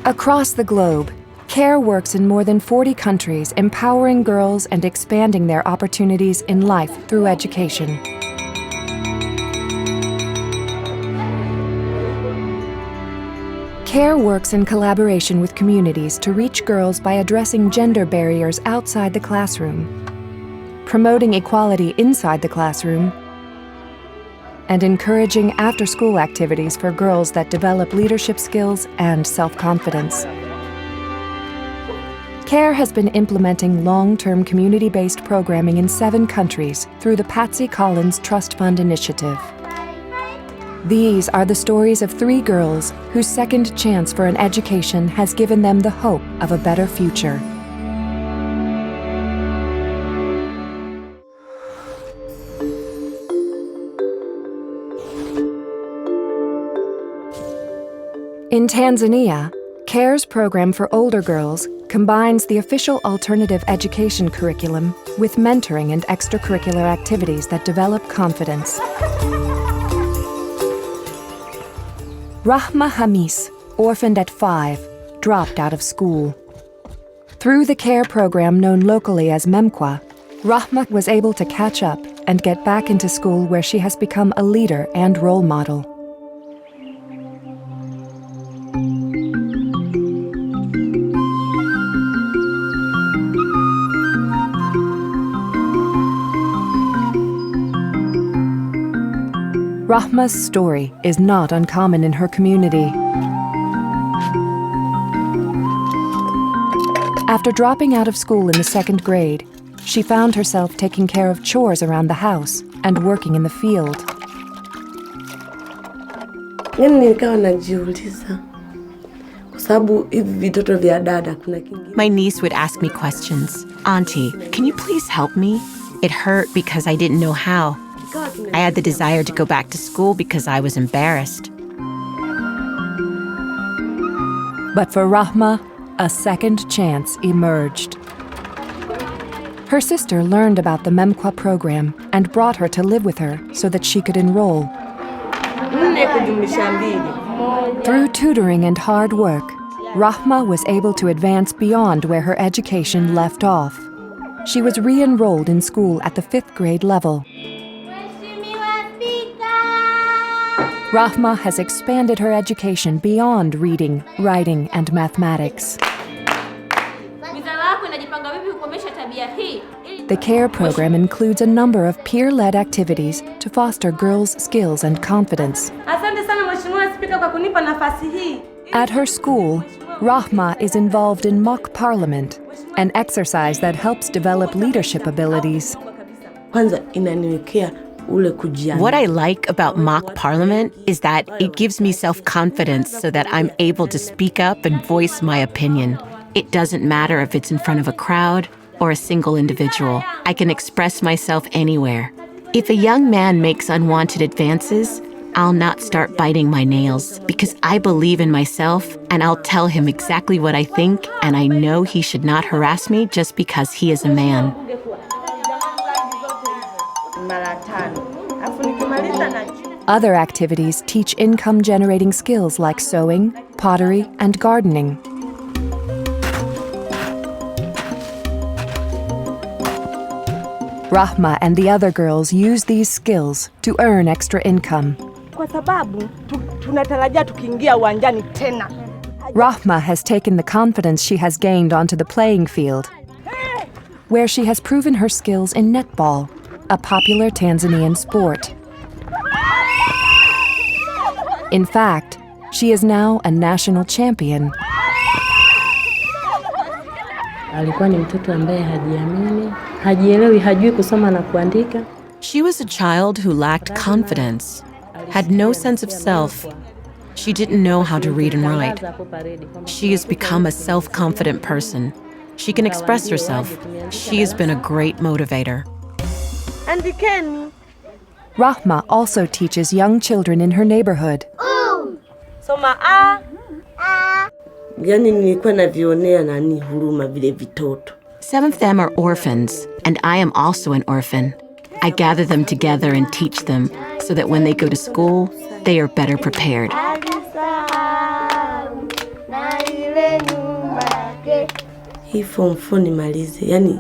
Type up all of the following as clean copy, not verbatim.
Across the globe, CARE works in more than 40 countries, empowering girls and expanding their opportunities in life through education. CARE works in collaboration with communities to reach girls by addressing gender barriers outside the classroom, promoting equality inside the classroom, and encouraging after-school activities for girls that develop leadership skills and self-confidence. CARE has been implementing long-term community-based programming in 7 countries through the Patsy Collins Trust Fund initiative. These are the stories of 3 girls whose second chance for an education has given them the hope of a better future. In Tanzania, CARE's program for older girls combines the official alternative education curriculum with mentoring and extracurricular activities that develop confidence. Rahma Hamis, orphaned at 5, dropped out of school. Through the CARE program known locally as MEMKWA, Rahma was able to catch up and get back into school where she has become a leader and role model. Rahma's story is not uncommon in her community. After dropping out of school in the 2nd grade, she found herself taking care of chores around the house and working in the field. My niece would ask me questions. Auntie, can you please help me? It hurt because I didn't know how. I had the desire to go back to school because I was embarrassed. But for Rahma, a second chance emerged. Her sister learned about the MEMKWA program and brought her to live with her so that she could enroll. Through tutoring and hard work, Rahma was able to advance beyond where her education left off. She was re-enrolled in school at the 5th grade level. Rahma has expanded her education beyond reading, writing, and mathematics. The CARE program includes a number of peer-led activities to foster girls' skills and confidence. At her school, Rahma is involved in mock parliament, an exercise that helps develop leadership abilities. What I like about mock parliament is that it gives me self-confidence so that I'm able to speak up and voice my opinion. It doesn't matter if it's in front of a crowd or a single individual. I can express myself anywhere. If a young man makes unwanted advances, I'll not start biting my nails because I believe in myself and I'll tell him exactly what I think, and I know he should not harass me just because he is a man. Other activities teach income-generating skills like sewing, pottery, and gardening. Rahma and the other girls use these skills to earn extra income. Rahma has taken the confidence she has gained onto the playing field, where she has proven her skills in netball, a popular Tanzanian sport. In fact, she is now a national champion. She was a child who lacked confidence, had no sense of self. She didn't know how to read and write. She has become a self-confident person. She can express herself. She has been a great motivator. Rahma also teaches young children in her neighborhood. Some of them are orphans, and I am also an orphan. I gather them together and teach them so that when they go to school, they are better prepared. Hii form 4 nimalize, yani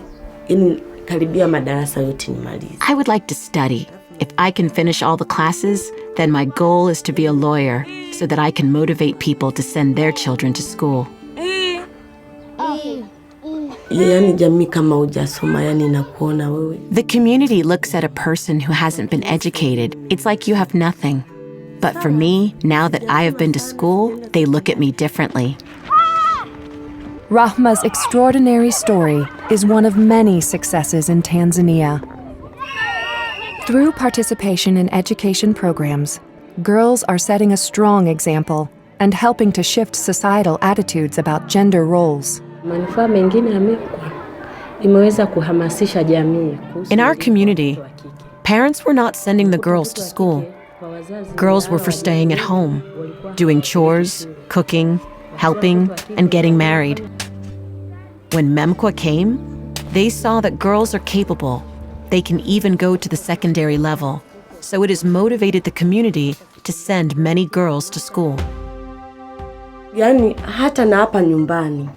karibia madarasa yote nimalize. I would like to study. If I can finish all the classes, then my goal is to be a lawyer so that I can motivate people to send their children to school. Yani jamii kama hujasoma, yani nakuona wewe. The community looks at a person who hasn't been educated. It's like you have nothing. But for me, now that I have been to school, they look at me differently. Rahma's extraordinary story is one of many successes in Tanzania. Through participation in education programs, girls are setting a strong example and helping to shift societal attitudes about gender roles. Manufaa mengine yamekuwa imeweza kuhamasisha jamii. In our community, parents were not sending the girls to school. Girls were for staying at home, doing chores, cooking, helping, and getting married. When MEMKWA came, they saw that girls are capable. They can even go to the secondary level. So it has motivated the community to send many girls to school. Yani hata na hapa nyumbani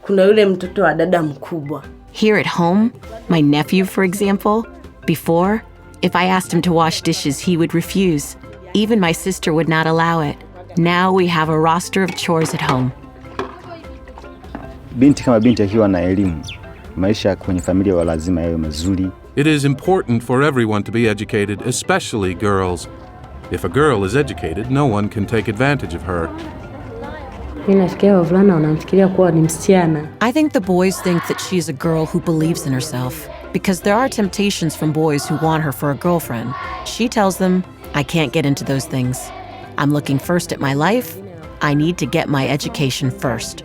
kuna yule mtoto wa dada mkubwa. Here at home, my nephew, for example, before, if I asked him to wash dishes, he would refuse. Even my sister would not allow it. Now we have a roster of chores at home. Binti kama binti akiwa na elimu, maisha kwenye familia wa lazima yawe mazuri. It is important for everyone to be educated, especially girls. If a girl is educated, no one can take advantage of her. I think the boys think that she is a girl who believes in herself, because there are temptations from boys who want her for a girlfriend. She tells them, I can't get into those things. I'm looking first at my life. I need to get my education first.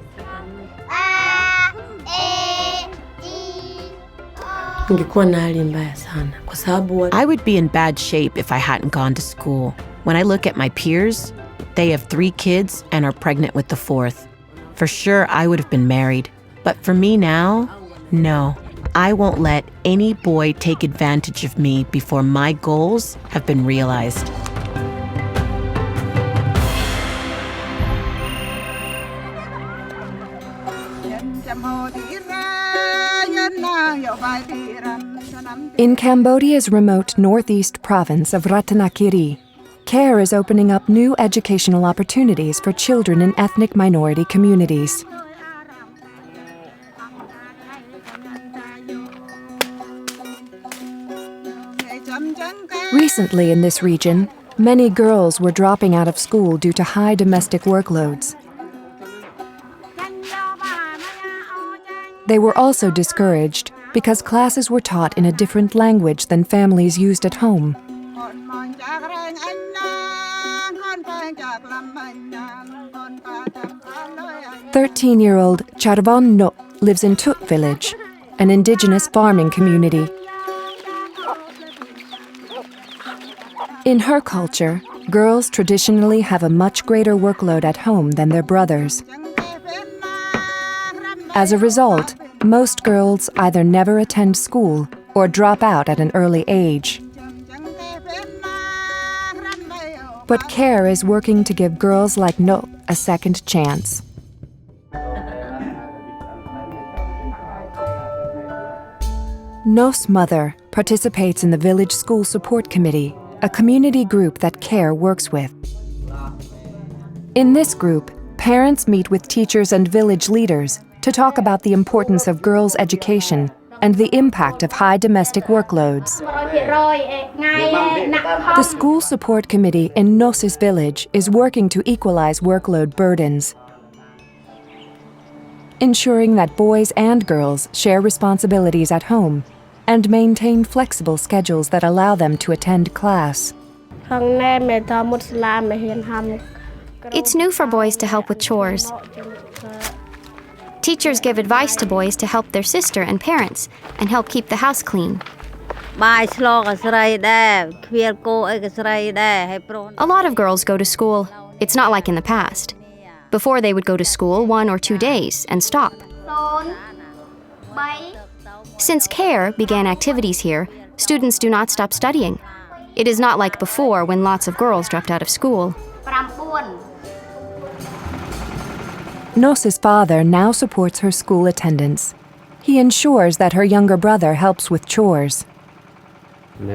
I would be in bad shape if I hadn't gone to school. When I look at my peers, they have 3 kids and are pregnant with the 4th. For sure, I would have been married. But for me now, no. I won't let any boy take advantage of me before my goals have been realized. In Cambodia's remote northeast province of Ratanakiri, CARE is opening up new educational opportunities for children in ethnic minority communities. Recently in this region, many girls were dropping out of school due to high domestic workloads. They were also discouraged because classes were taught in a different language than families used at home. 13-year-old Charvon No lives in Tut village, an indigenous farming community. In her culture, girls traditionally have a much greater workload at home than their brothers. As a result, most girls either never attend school or drop out at an early age. But CARE is working to give girls like No a second chance. No's mother participates in the Village School Support Committee, a community group that CARE works with. In this group, parents meet with teachers and village leaders to talk about the importance of girls' education and the impact of high domestic workloads. The School Support Committee in Nosis village is working to equalize workload burdens, ensuring that boys and girls share responsibilities at home and maintain flexible schedules that allow them to attend class. It's new for boys to help with chores. Teachers give advice to boys to help their sister and parents and help keep the house clean. A lot of girls go to school. It's not like in the past. Before, they would go to school 1 or 2 days and stop. Since CARE began activities here, students do not stop studying. It is not like before when lots of girls dropped out of school. No's father now supports her school attendance. He ensures that her younger brother helps with chores. It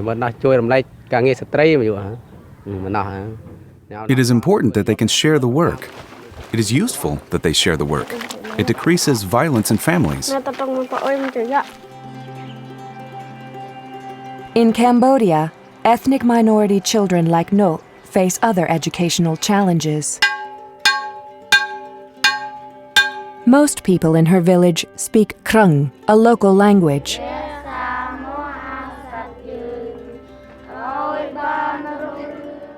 is important that they can share the work. It is useful that they share the work. It decreases violence in families. In Cambodia, ethnic minority children like No face other educational challenges. Most people in her village speak Krung, a local language.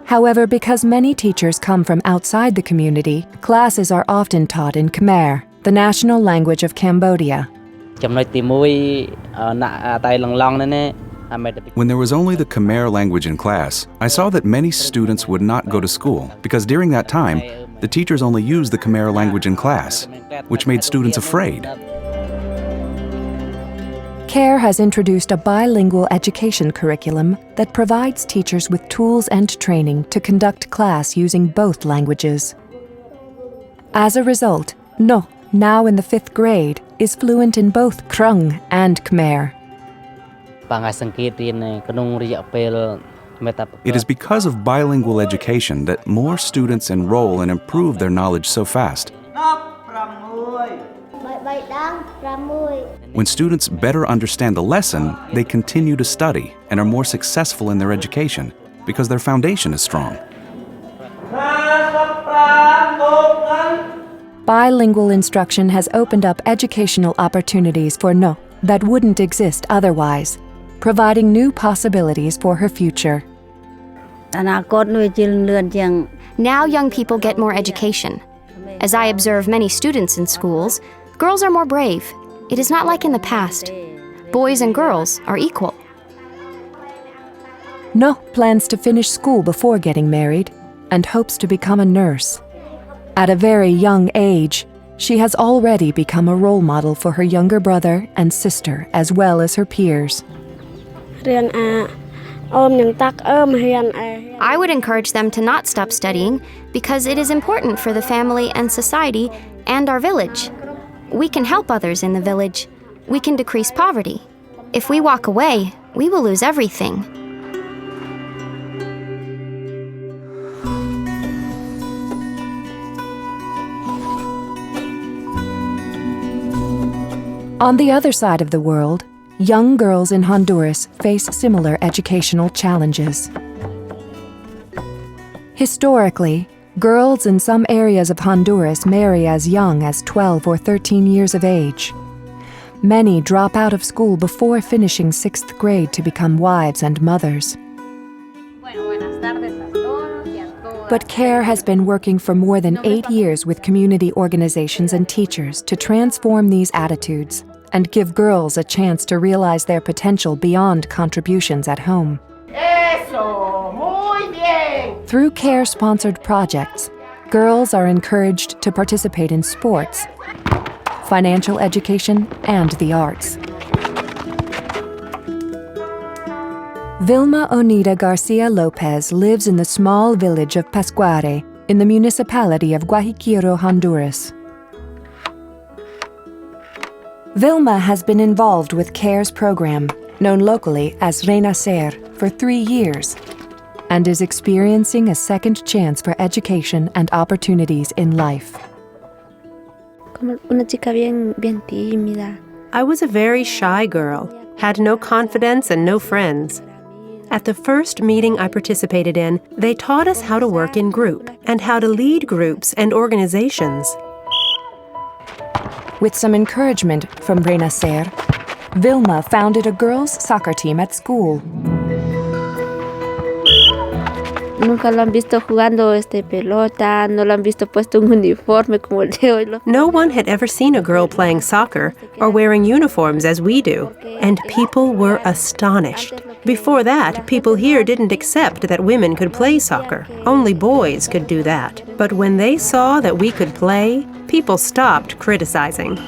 However, because many teachers come from outside the community, classes are often taught in Khmer, the national language of Cambodia. When there was only the Khmer language in class, I saw that many students would not go to school because during that time, the teachers only used the Khmer language in class, which made students afraid. CARE has introduced a bilingual education curriculum that provides teachers with tools and training to conduct class using both languages. As a result, No, now in the 5th grade, is fluent in both Krung and Khmer. It is because of bilingual education that more students enroll and improve their knowledge so fast. When students better understand the lesson, they continue to study and are more successful in their education because their foundation is strong. Bilingual instruction has opened up educational opportunities for No that wouldn't exist otherwise, providing new possibilities for her future. Now young people get more education. As I observe many students in schools, girls are more brave. It is not like in the past. Boys and girls are equal. No plans to finish school before getting married and hopes to become a nurse. At a very young age, she has already become a role model for her younger brother and sister as well as her peers. I would encourage them to not stop studying because it is important for the family and society and our village. We can help others in the village. We can decrease poverty. If we walk away, we will lose everything. On the other side of the world, young girls in Honduras face similar educational challenges. Historically, girls in some areas of Honduras marry as young as 12 or 13 years of age. Many drop out of school before finishing 6th grade to become wives and mothers. But CARE has been working for more than 8 years with community organizations and teachers to transform these attitudes and give girls a chance to realize their potential beyond contributions at home. Through CARE-sponsored projects, girls are encouraged to participate in sports, financial education, and the arts. Vilma Onida Garcia Lopez lives in the small village of Pascuare in the municipality of Guajiquiro, Honduras. Vilma has been involved with CARE's program, known locally as Renacer, for 3 years, and is experiencing a second chance for education and opportunities in life. I was a very shy girl, had no confidence and no friends. At the first meeting I participated in, they taught us how to work in group and how to lead groups and organizations. With some encouragement from Renacer, Vilma founded a girls' soccer team at school. Nunca lo han visto jugando pelota, no lo han visto puesto un uniforme como el de hoy. No one had ever seen a girl playing soccer or wearing uniforms as we do, and people were astonished. Before that, people here didn't accept that women could play soccer. Only boys could do that. But when they saw that we could play, people stopped criticizing.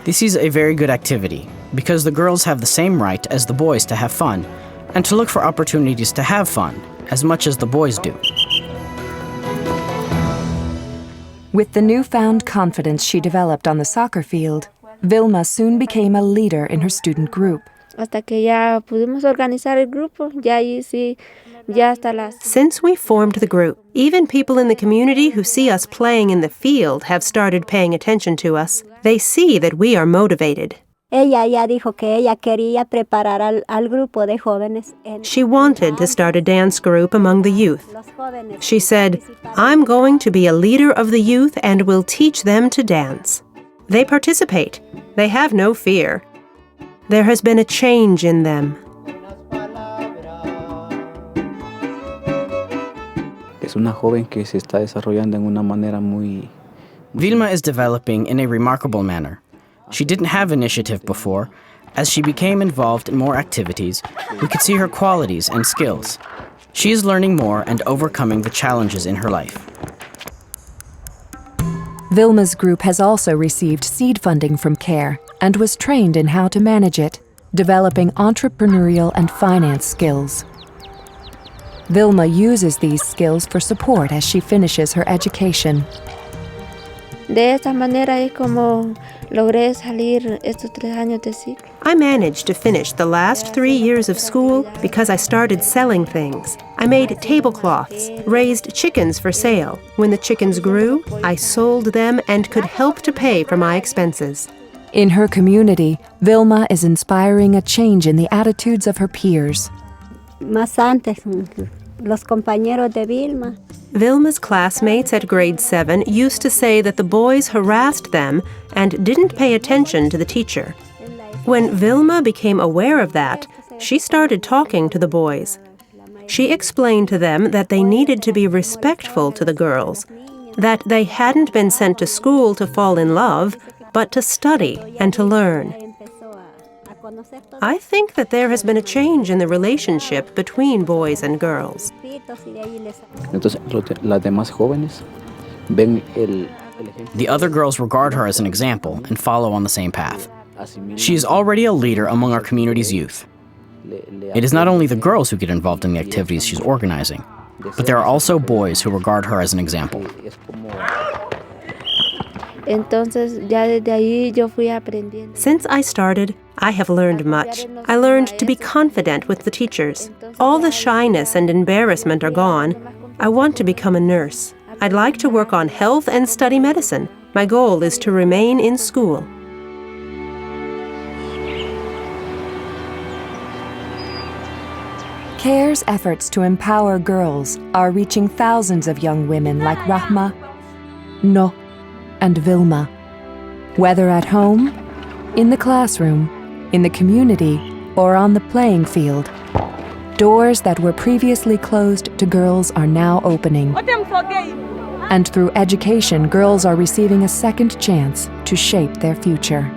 This is a very good activity because the girls have the same right as the boys to have fun and to look for opportunities to have fun as much as the boys do. With the newfound confidence she developed on the soccer field, Vilma soon became a leader in her student group. Hasta que ya pudimos organizar el grupo, ya ahí sí, ya hasta las... Since we formed the group, even people in the community who see us playing in the field have started paying attention to us. They see that we are motivated. Ella ya dijo que ella quería preparar al grupo de jóvenes. She wanted to start a dance group among the youth. She said, "I'm going to be a leader of the youth and will teach them to dance." They participate. They have no fear. There has been a change in them. Es una joven que se está desarrollando en una manera muy... Vilma is developing in a remarkable manner. She didn't have initiative before. As she became involved in more activities, we could see her qualities and skills. She is learning more and overcoming the challenges in her life. Vilma's group has also received seed funding from CARE and was trained in how to manage it, developing entrepreneurial and finance skills. Vilma uses these skills for support as she finishes her education. De esta manera es como logré salir estos 3 años de ciclo. I managed to finish the last 3 years of school because I started selling things. I made tablecloths, raised chickens for sale. When the chickens grew, I sold them and could help to pay for my expenses. In her community, Vilma is inspiring a change in the attitudes of her peers. Más antes, los compañeros de Vilma. Vilma's classmates at grade 7 used to say that the boys harassed them and didn't pay attention to the teacher. When Vilma became aware of that, she started talking to the boys. She explained to them that they needed to be respectful to the girls, that they hadn't been sent to school to fall in love, but to study and to learn. I think that there has been a change in the relationship between boys and girls. The other girls regard her as an example and follow on the same path. She is already a leader among our community's youth. It is not only the girls who get involved in the activities she's organizing, but there are also boys who regard her as an example. Entonces, ya desde ahí yo fui aprendiendo. Since I started, I have learned much. I learned to be confident with the teachers. All the shyness and embarrassment are gone. I want to become a nurse. I'd like to work on health and study medicine. My goal is to remain in school. CARE's efforts to empower girls are reaching thousands of young women like Rahma, No, and Vilma. Whether at home, in the classroom, in the community, or on the playing field, doors that were previously closed to girls are now opening. And through education, girls are receiving a second chance to shape their future.